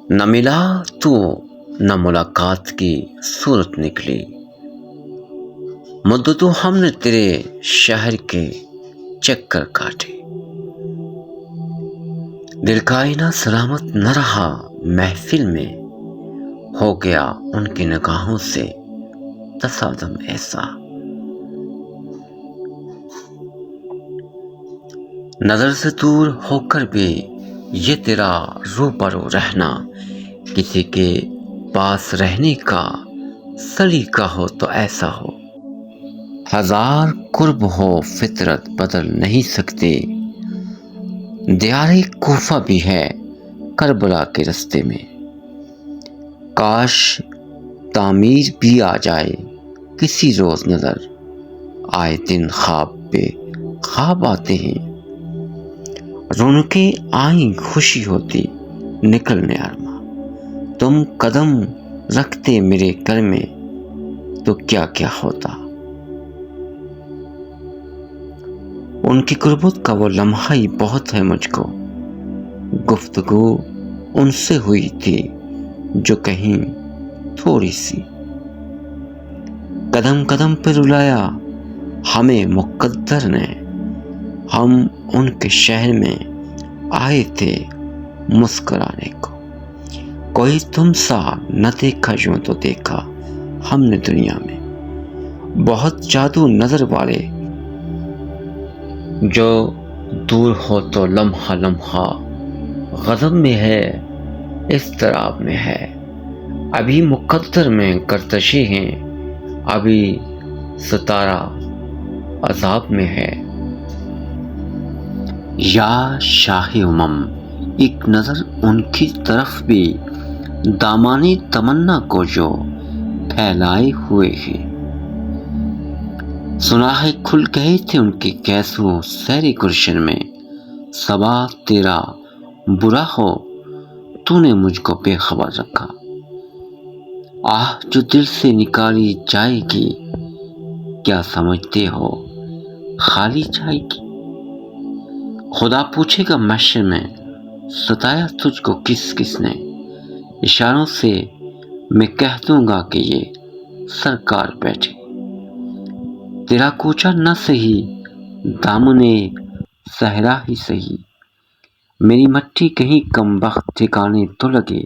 نہ ملا تو نہ ملاقات کی صورت نکلی، مدتوں ہم نے تیرے شہر کے چکر کاٹے، دل کا آئینہ سلامت نہ رہا محفل میں، ہو گیا ان کی نگاہوں سے تصادم ایسا، نظر سے دور ہو کر بھی یہ تیرا روبرو رہنا کسی کے پاس رہنے کا سلیقہ ہو تو ایسا ہو، ہزار قرب ہو فطرت بدل نہیں سکتے، دیار کوفہ بھی ہے کربلا کے رستے میں، کاش تعمیر بھی آ جائے کسی روز نظر، آئے دن خواب پہ خواب آتے ہیں، رونقیں آئیں خوشی ہوتی نکلنے ارماں، تم قدم رکھتے میرے گھر میں تو کیا کیا ہوتا، ان کی قربت کا وہ لمحہ ہی بہت ہے مجھ کو، گفتگو ان سے ہوئی تھی جو کہیں تھوڑی سی، قدم قدم پہ رلایا ہمیں مقدر نے، ہم ان کے شہر میں آئے تھے مسکرانے کو، کوئی تم سا نہ دیکھا یوں تو دیکھا ہم نے دنیا میں، بہت جادو نظر والے جو دور ہو تو لمحہ لمحہ غضب میں ہے اضطراب میں ہے، ابھی مقدر میں گردشیں ہیں، ابھی ستارہ عذاب میں ہے، یا شاہ ایک نظر ان کی طرف بھی دامانی تمنا کو جو پھیلائے ہوئے ہے، سنا ہے کھل گئے تھے ان کے کیسوں سیرِ گلشن میں، صبا تیرا برا ہو تو نے مجھ کو بے خبر رکھا، آہ جو دل سے نکالی جائے گی کیا سمجھتے ہو خالی جائے گی، خدا پوچھے گا محشر میں ستایا تجھ کو کس کس نے، اشاروں سے میں کہہ دوں گا کہ یہ سرکار بیٹھے، تیرا کوچا نہ سہی دامنے صحرا ہی سہی، میری مٹی کہیں کم بخت ٹھکانے تو لگے،